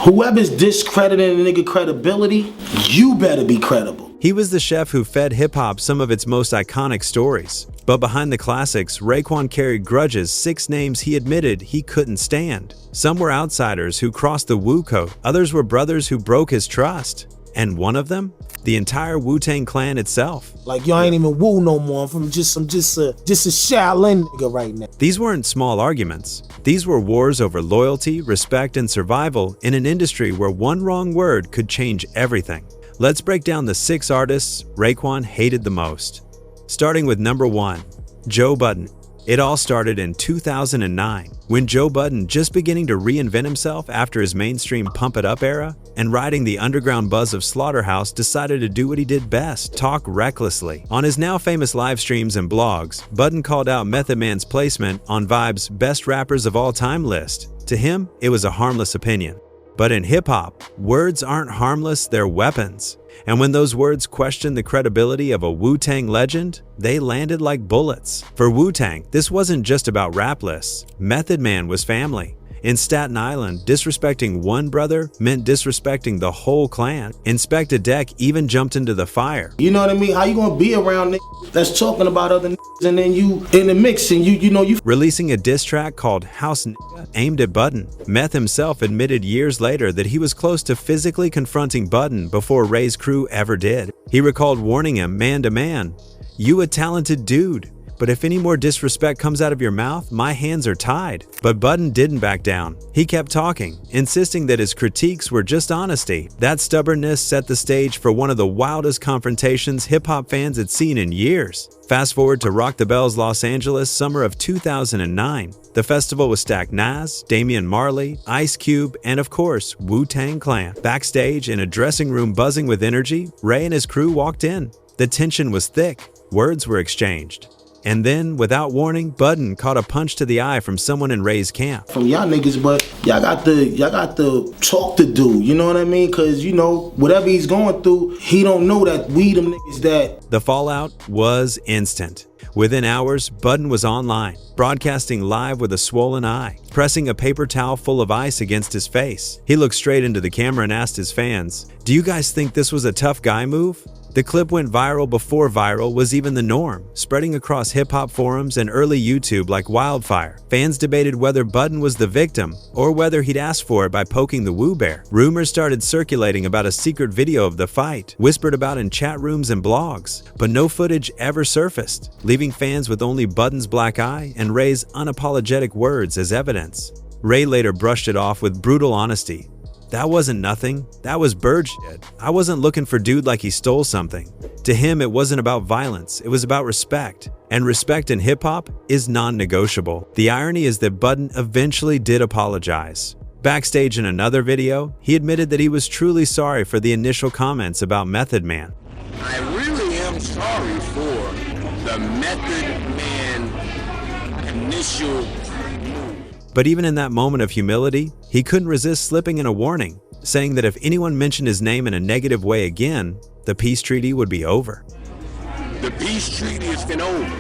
Whoever's discrediting a nigga credibility, you better be credible. He was the chef who fed hip-hop some of its most iconic stories. But behind the classics, Raekwon carried grudges, 6 names he admitted he couldn't stand. Some were outsiders who crossed the Wu code, others were brothers who broke his trust. And one of them? The entire Wu-Tang Clan itself. Like, yo, I ain't even Wu no more. I'm just a Shaolin nigga right now. These weren't small arguments. These were wars over loyalty, respect, and survival in an industry where one wrong word could change everything. Let's break down the 6 artists Raekwon hated the most. Starting with number 1, Joe Budden. It all started in 2009, when Joe Budden, just beginning to reinvent himself after his mainstream Pump It Up era, and riding the underground buzz of Slaughterhouse, decided to do what he did best, talk recklessly. On his now famous live streams and blogs, Budden called out Method Man's placement on Vibe's Best Rappers of All Time list. To him, it was a harmless opinion. But in hip-hop, words aren't harmless, they're weapons. And when those words questioned the credibility of a Wu-Tang legend, they landed like bullets. For Wu-Tang, this wasn't just about rap lists. Method Man was family. In Staten Island, disrespecting one brother meant disrespecting the whole clan. Inspector Deck even jumped into the fire. You know what I mean? How you gonna be around niggas that's talking about other niggas and then you in the mix and you Releasing a diss track called House Nigga aimed at Budden. Meth himself admitted years later that he was close to physically confronting Budden before Ray's crew ever did. He recalled warning him man to man, "You a talented dude, but if any more disrespect comes out of your mouth, my hands are tied." But Budden didn't back down. He kept talking, insisting that his critiques were just honesty. That stubbornness set the stage for one of the wildest confrontations hip-hop fans had seen in years. Fast forward to Rock the Bells Los Angeles, summer of 2009. The festival was stacked Nas, Damian Marley, Ice Cube, and of course, Wu-Tang Clan. Backstage, in a dressing room buzzing with energy, Ray and his crew walked in. The tension was thick. Words were exchanged. And then, without warning, Budden caught a punch to the eye from someone in Ray's camp. From y'all niggas, but y'all got the talk to do, you know what I mean? Cause you know, whatever he's going through, he don't know that we them niggas that. The fallout was instant. Within hours, Budden was online, broadcasting live with a swollen eye, pressing a paper towel full of ice against his face. He looked straight into the camera and asked his fans, "Do you guys think this was a tough guy move?" The clip went viral before viral was even the norm, spreading across hip-hop forums and early YouTube like wildfire. Fans debated whether Budden was the victim or whether he'd asked for it by poking the Woo Bear. Rumors started circulating about a secret video of the fight, whispered about in chat rooms and blogs, but no footage ever surfaced, leaving fans with only Budden's black eye and Ray's unapologetic words as evidence. Ray later brushed it off with brutal honesty. "That wasn't nothing. That was bird shit. I wasn't looking for dude like he stole something." To him, it wasn't about violence. It was about respect. And respect in hip-hop is non-negotiable. The irony is that Budden eventually did apologize. Backstage in another video, he admitted that he was truly sorry for the initial comments about Method Man. "I really am sorry for the Method Man initial." But even in that moment of humility, he couldn't resist slipping in a warning, saying that if anyone mentioned his name in a negative way again, the peace treaty would be over. "The peace treaty has been over,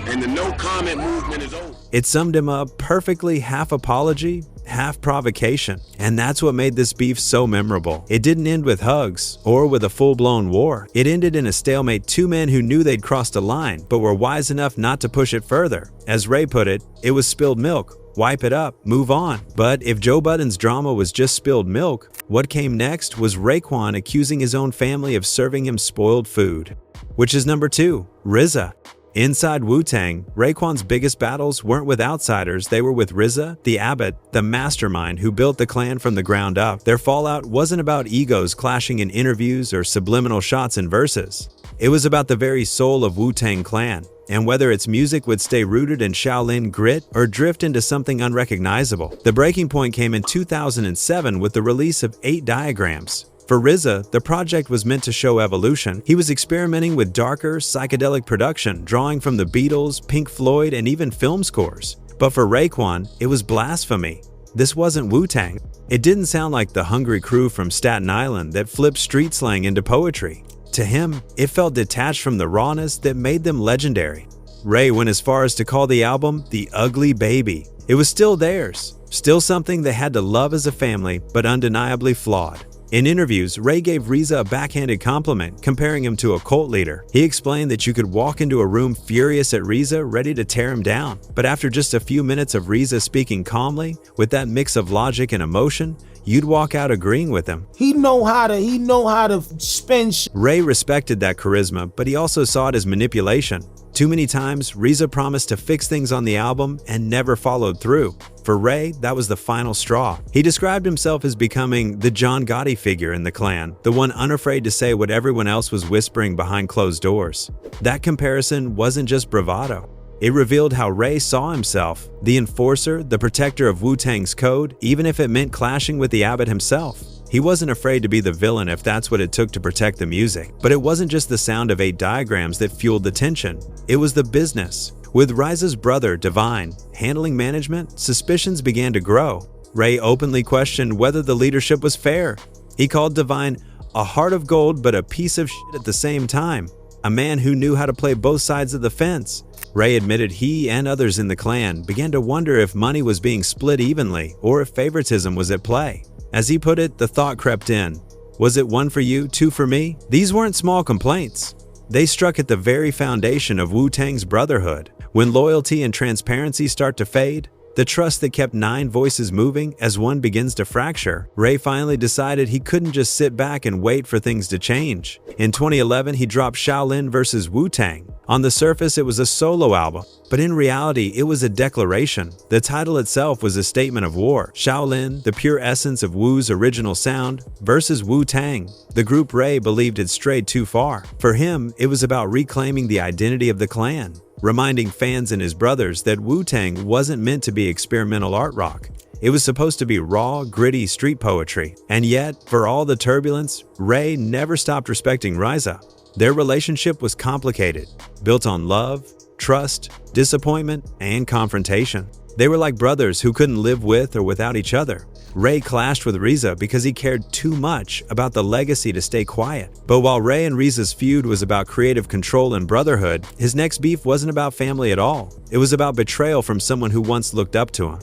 and the no-comment movement is over." It summed him up perfectly, half apology, half provocation. And that's what made this beef so memorable. It didn't end with hugs or with a full-blown war. It ended in a stalemate, 2 men who knew they'd crossed a line, but were wise enough not to push it further. As Ray put it was spilled milk. Wipe it up, move on. But if Joe Budden's drama was just spilled milk, what came next was Raekwon accusing his own family of serving him spoiled food. Which is number 2, RZA. Inside Wu-Tang, Raekwon's biggest battles weren't with outsiders, they were with RZA, the abbot, the mastermind who built the clan from the ground up. Their fallout wasn't about egos clashing in interviews or subliminal shots in verses. It was about the very soul of Wu-Tang Clan, and whether its music would stay rooted in Shaolin grit or drift into something unrecognizable. The breaking point came in 2007 with the release of 8 Diagrams. For RZA, the project was meant to show evolution. He was experimenting with darker, psychedelic production, drawing from the Beatles, Pink Floyd, and even film scores. But for Raekwon, it was blasphemy. This wasn't Wu-Tang. It didn't sound like the hungry crew from Staten Island that flipped street slang into poetry. To him, it felt detached from the rawness that made them legendary. Ray went as far as to call the album "The Ugly Baby," It was still theirs, still something they had to love as a family, but undeniably flawed. In interviews, Ray gave Reza a backhanded compliment, comparing him to a cult leader. He explained that you could walk into a room furious at Reza, ready to tear him down. But after just a few minutes of Reza speaking calmly, with that mix of logic and emotion, you'd walk out agreeing with him. He know how to spin shit. Ray respected that charisma, but he also saw it as manipulation. Too many times, Reza promised to fix things on the album and never followed through. For Ray, that was the final straw. He described himself as becoming the John Gotti figure in the clan, the one unafraid to say what everyone else was whispering behind closed doors. That comparison wasn't just bravado. It revealed how Ray saw himself, the enforcer, the protector of Wu-Tang's code, even if it meant clashing with the abbot himself. He wasn't afraid to be the villain if that's what it took to protect the music. But it wasn't just the sound of 8 diagrams that fueled the tension. It was the business. With Riza's brother, Divine, handling management, suspicions began to grow. Ray openly questioned whether the leadership was fair. He called Divine a heart of gold but a piece of shit at the same time. A man who knew how to play both sides of the fence. Ray admitted he and others in the clan began to wonder if money was being split evenly or if favoritism was at play. As he put it, the thought crept in. Was it 1 for you, 2 for me? These weren't small complaints. They struck at the very foundation of Wu-Tang's brotherhood. When loyalty and transparency start to fade, the trust that kept 9 voices moving as one begins to fracture, Ray finally decided he couldn't just sit back and wait for things to change. In 2011, he dropped Shaolin vs. Wu-Tang. On the surface, it was a solo album, but in reality, it was a declaration. The title itself was a statement of war. Shaolin, the pure essence of Wu's original sound, versus Wu-Tang, the group Ray believed had strayed too far. For him, it was about reclaiming the identity of the clan, reminding fans and his brothers that Wu-Tang wasn't meant to be experimental art rock. It was supposed to be raw, gritty street poetry. And yet, for all the turbulence, Ray never stopped respecting Riza. Their relationship was complicated, built on love, trust, disappointment, and confrontation. They were like brothers who couldn't live with or without each other. Ray clashed with Reza because he cared too much about the legacy to stay quiet. But while Ray and Reza's feud was about creative control and brotherhood, his next beef wasn't about family at all. It was about betrayal from someone who once looked up to him.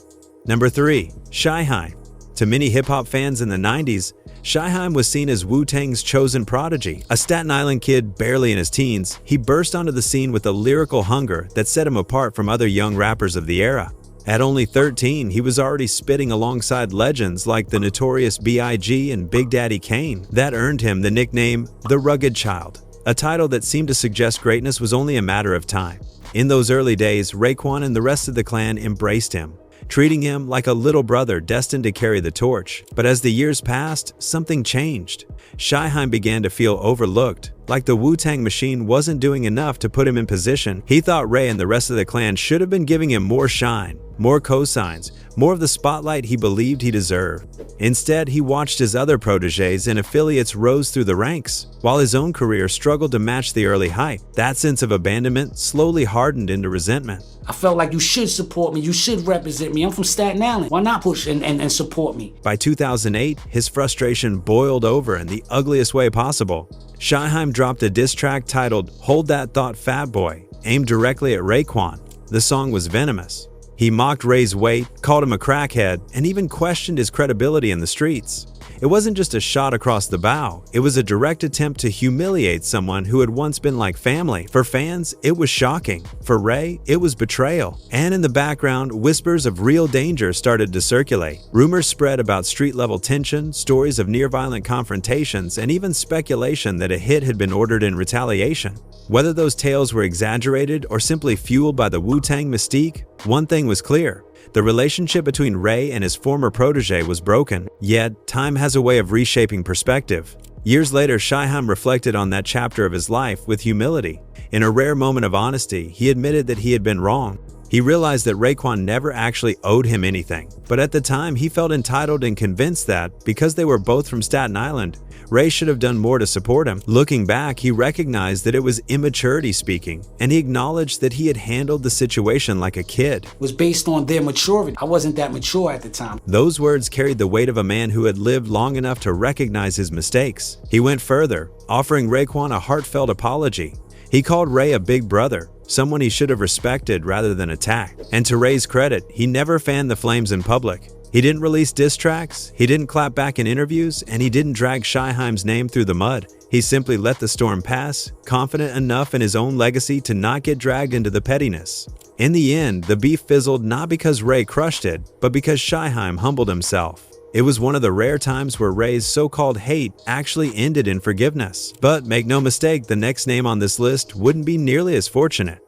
Number 3. Shyheim. To many hip-hop fans in the 90s, Shyheim was seen as Wu-Tang's chosen prodigy. A Staten Island kid barely in his teens, he burst onto the scene with a lyrical hunger that set him apart from other young rappers of the era. At only 13, he was already spitting alongside legends like the Notorious B.I.G. and Big Daddy Kane. That earned him the nickname The Rugged Child, a title that seemed to suggest greatness was only a matter of time. In those early days, Raekwon and the rest of the clan embraced him, treating him like a little brother destined to carry the torch. But as the years passed, something changed. Shyheim began to feel overlooked, like the Wu-Tang machine wasn't doing enough to put him in position. He thought Ray and the rest of the clan should have been giving him more shine, more cosigns, more of the spotlight he believed he deserved. Instead, he watched his other proteges and affiliates rose through the ranks, while his own career struggled to match the early hype. That sense of abandonment slowly hardened into resentment. I felt like you should support me, you should represent me. I'm from Staten Island. Why not push and support me? By 2008, his frustration boiled over in the ugliest way possible. Shyheim dropped a diss track titled Hold That Thought Fat Boy, aimed directly at Raekwon. The song was venomous. He mocked Ray's weight, called him a crackhead, and even questioned his credibility in the streets. It wasn't just a shot across the bow, it was a direct attempt to humiliate someone who had once been like family. For fans, it was shocking. For Ray, it was betrayal. And in the background, whispers of real danger started to circulate. Rumors spread about street-level tension, stories of near-violent confrontations, and even speculation that a hit had been ordered in retaliation. Whether those tales were exaggerated or simply fueled by the Wu-Tang mystique, one thing was clear. The relationship between Ray and his former protege was broken, yet time has a way of reshaping perspective. Years later, Shyheim reflected on that chapter of his life with humility. In a rare moment of honesty, he admitted that he had been wrong. He realized that Raekwon never actually owed him anything, but at the time he felt entitled and convinced that, because they were both from Staten Island, Ray should have done more to support him. Looking back, he recognized that it was immaturity speaking, and he acknowledged that he had handled the situation like a kid. It was based on their maturity. I wasn't that mature at the time. Those words carried the weight of a man who had lived long enough to recognize his mistakes. He went further, offering Raekwon a heartfelt apology. He called Ray a big brother, someone he should have respected rather than attacked. And to Ray's credit, he never fanned the flames in public. He didn't release diss tracks, he didn't clap back in interviews, and he didn't drag Shyheim's name through the mud. He simply let the storm pass, confident enough in his own legacy to not get dragged into the pettiness. In the end, the beef fizzled not because Ray crushed it, but because Shyheim humbled himself. It was one of the rare times where Ray's so-called hate actually ended in forgiveness. But make no mistake, the next name on this list wouldn't be nearly as fortunate.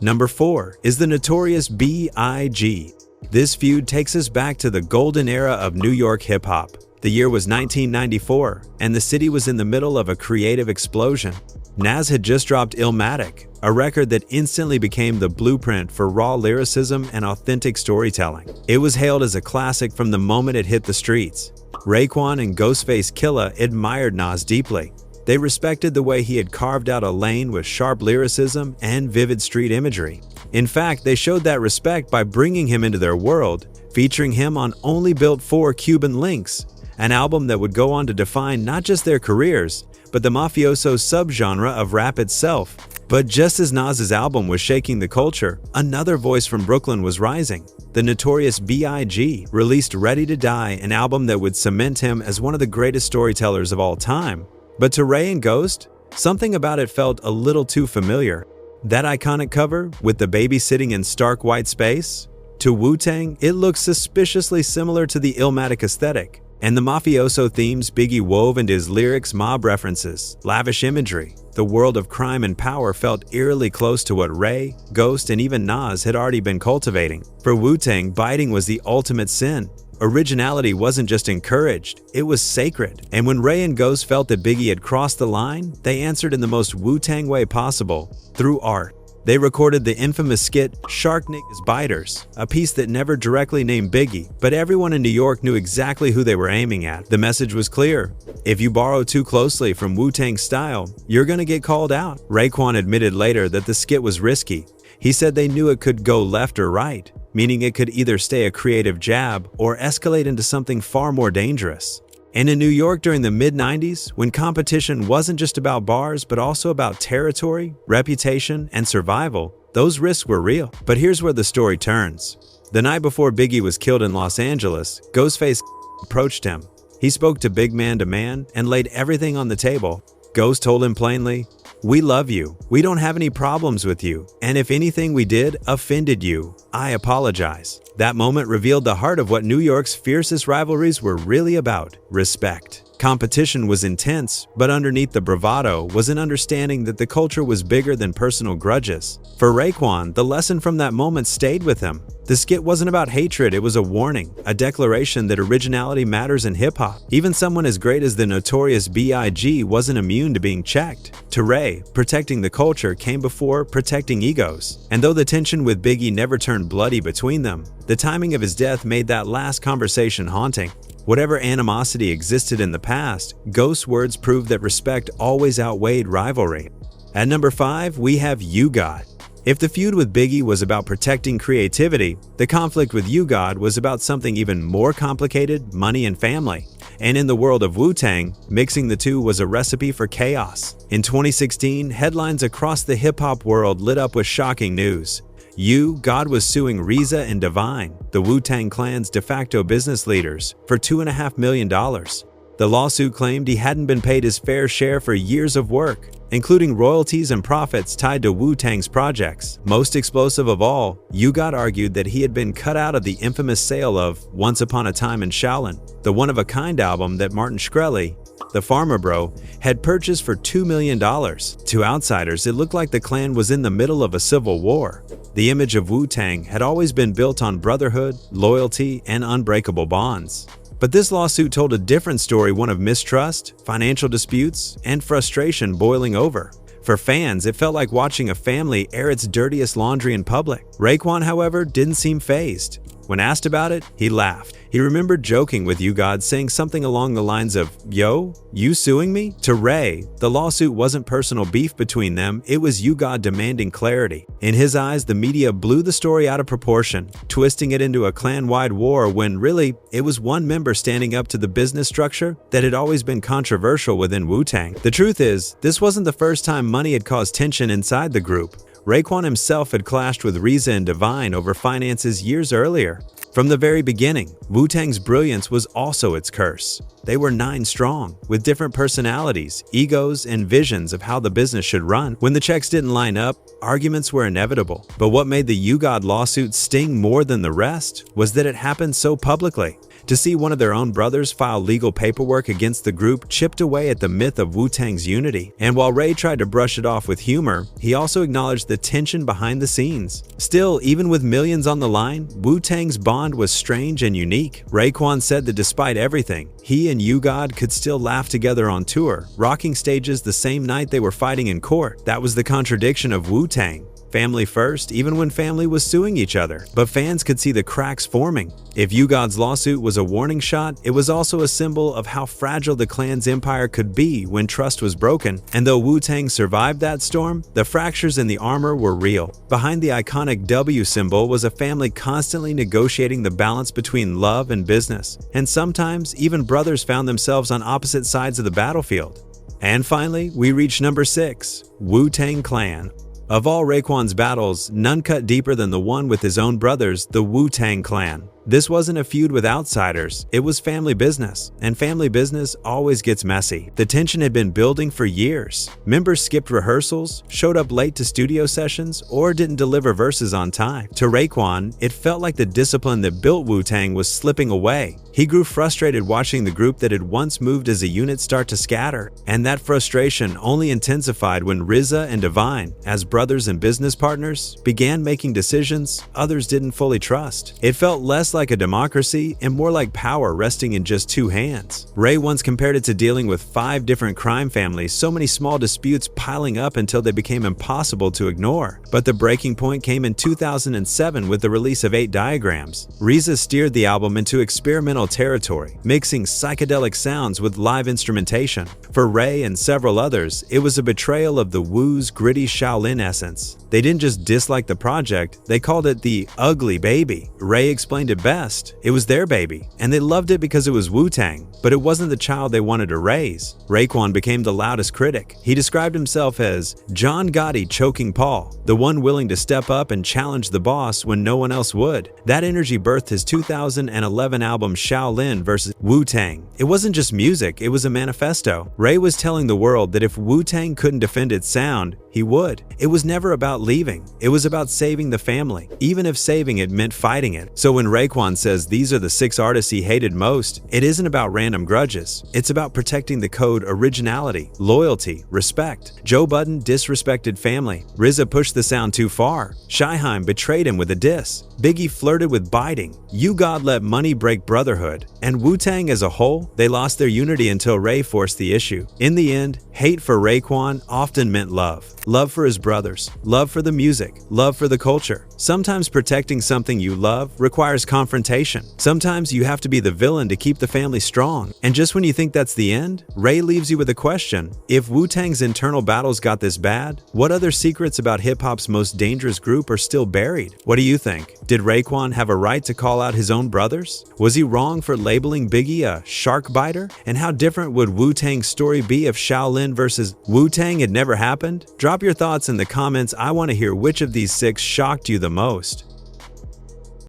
Number 4 is the notorious B.I.G. This feud takes us back to the golden era of New York hip-hop. The year was 1994, and the city was in the middle of a creative explosion. Nas had just dropped Illmatic, a record that instantly became the blueprint for raw lyricism and authentic storytelling. It was hailed as a classic from the moment it hit the streets. Raekwon and Ghostface Killah admired Nas deeply. They respected the way he had carved out a lane with sharp lyricism and vivid street imagery. In fact, they showed that respect by bringing him into their world, featuring him on Only Built for Cuban Links, an album that would go on to define not just their careers, but the mafioso subgenre of rap itself. But just as Nas's album was shaking the culture, another voice from Brooklyn was rising. The notorious B.I.G. released Ready to Die, an album that would cement him as one of the greatest storytellers of all time. But to Ray and Ghost, something about it felt a little too familiar. That iconic cover, with the baby sitting in stark white space? To Wu-Tang, it looks suspiciously similar to the Illmatic aesthetic. And the mafioso themes Biggie wove into his lyrics, mob references, lavish imagery, the world of crime and power felt eerily close to what Ray, Ghost, and even Nas had already been cultivating. For Wu-Tang, biting was the ultimate sin. Originality wasn't just encouraged, it was sacred. And when Ray and Ghost felt that Biggie had crossed the line, they answered in the most Wu-Tang way possible, through art. They recorded the infamous skit Shark Niggas Biters, a piece that never directly named Biggie, but everyone in New York knew exactly who they were aiming at. The message was clear: if you borrow too closely from Wu-Tang's style, you're gonna get called out. Raekwon admitted later that the skit was risky. He said they knew it could go left or right, meaning it could either stay a creative jab or escalate into something far more dangerous. And in New York during the mid-90s, when competition wasn't just about bars but also about territory, reputation, and survival, those risks were real. But here's where the story turns. The night before Biggie was killed in Los Angeles, Ghostface approached him. He spoke to big man to man and laid everything on the table. Ghost told him plainly, "We love you. We don't have any problems with you. And if anything we did offended you, I apologize." That moment revealed the heart of what New York's fiercest rivalries were really about: respect. Competition was intense, but underneath the bravado was an understanding that the culture was bigger than personal grudges. For Raekwon, the lesson from that moment stayed with him. The skit wasn't about hatred, it was a warning, a declaration that originality matters in hip-hop. Even someone as great as the notorious B.I.G. wasn't immune to being checked. To Ray, protecting the culture came before protecting egos. And though the tension with Biggie never turned bloody between them, the timing of his death made that last conversation haunting. Whatever animosity existed in the past, Ghost's words proved that respect always outweighed rivalry. At number 5, we have U-God. If the feud with Biggie was about protecting creativity, the conflict with U-God was about something even more complicated: money and family. And in the world of Wu-Tang, mixing the two was a recipe for chaos. In 2016, headlines across the hip-hop world lit up with shocking news. U-God was suing RZA and Divine, the Wu-Tang Clan's de facto business leaders, for $2.5 million. The lawsuit claimed he hadn't been paid his fair share for years of work, including royalties and profits tied to Wu-Tang's projects. Most explosive of all, U-God argued that he had been cut out of the infamous sale of Once Upon a Time in Shaolin, the one-of-a-kind album that Martin Shkreli, the Farmer Bro, had purchased for $2 million. To outsiders, it looked like the clan was in the middle of a civil war. The image of Wu-Tang had always been built on brotherhood, loyalty, and unbreakable bonds. But this lawsuit told a different story, one of mistrust, financial disputes, and frustration boiling over. For fans, it felt like watching a family air its dirtiest laundry in public. Raekwon, however, didn't seem fazed. When asked about it, he laughed. He remembered joking with U-God, saying something along the lines of, "Yo, you suing me?" To Ray, the lawsuit wasn't personal beef between them, it was U-God demanding clarity. In his eyes, the media blew the story out of proportion, twisting it into a clan-wide war when really, it was one member standing up to the business structure that had always been controversial within Wu-Tang. The truth is, this wasn't the first time money had caused tension inside the group. Raekwon himself had clashed with RZA and Divine over finances years earlier. From the very beginning, Wu-Tang's brilliance was also its curse. They were 9 strong, with different personalities, egos, and visions of how the business should run. When the checks didn't line up, arguments were inevitable. But what made the U-God lawsuit sting more than the rest was that it happened so publicly. To see one of their own brothers file legal paperwork against the group chipped away at the myth of Wu-Tang's unity. And while Ray tried to brush it off with humor, he also acknowledged the tension behind the scenes. Still, even with millions on the line, Wu-Tang's bond was strange and unique. Raekwon said that despite everything, he and U-God could still laugh together on tour, rocking stages the same night they were fighting in court. That was the contradiction of Wu-Tang. Family first, even when family was suing each other. But fans could see the cracks forming. If U-God's lawsuit was a warning shot, it was also a symbol of how fragile the clan's empire could be when trust was broken. And though Wu-Tang survived that storm, the fractures in the armor were real. Behind the iconic W symbol was a family constantly negotiating the balance between love and business. And sometimes, even brothers found themselves on opposite sides of the battlefield. And finally, we reach number 6, Wu-Tang Clan. Of all Raekwon's battles, none cut deeper than the one with his own brothers, the Wu-Tang Clan. This wasn't a feud with outsiders, it was family business, and family business always gets messy. The tension had been building for years. Members skipped rehearsals, showed up late to studio sessions, or didn't deliver verses on time. To Raekwon, it felt like the discipline that built Wu-Tang was slipping away. He grew frustrated watching the group that had once moved as a unit start to scatter, and that frustration only intensified when RZA and Divine, as brothers and business partners, began making decisions others didn't fully trust. It felt less like a democracy and more like power resting in just 2 hands. Ray once compared it to dealing with 5 different crime families, so many small disputes piling up until they became impossible to ignore. But the breaking point came in 2007 with the release of 8 Diagrams. RZA steered the album into experimental territory, mixing psychedelic sounds with live instrumentation. For Ray and several others, it was a betrayal of the Wu's gritty Shaolin essence. They didn't just dislike the project, they called it the ugly baby. Ray explained it best. It was their baby, and they loved it because it was Wu-Tang, but it wasn't the child they wanted to raise. Raekwon became the loudest critic. He described himself as John Gotti choking Paul, the one willing to step up and challenge the boss when no one else would. That energy birthed his 2011 album Shaolin vs. Wu-Tang. It wasn't just music, it was a manifesto. Ray was telling the world that if Wu-Tang couldn't defend its sound, he would. It was never about leaving. It was about saving the family, even if saving it meant fighting it. So when Raekwon says these are the 6 artists he hated most, it isn't about random grudges. It's about protecting the code originality, loyalty, respect. Joe Budden disrespected family. RZA pushed the sound too far. Shyheim betrayed him with a diss. Biggie flirted with biting. U-God let money break brotherhood. And Wu-Tang as a whole, they lost their unity until Ray forced the issue. In the end, hate for Raekwon often meant love. Love for his brothers, love for the music, love for the culture. Sometimes protecting something you love requires confrontation. Sometimes you have to be the villain to keep the family strong. And just when you think that's the end, Ray leaves you with a question. If Wu-Tang's internal battles got this bad, what other secrets about hip-hop's most dangerous group are still buried? What do you think? Did Raekwon have a right to call out his own brothers? Was he wrong for labeling Biggie a shark biter? And how different would Wu-Tang's story be if Shaolin versus Wu-Tang had never happened? Drop your thoughts in the comments. I want to hear which of these 6 shocked you the most.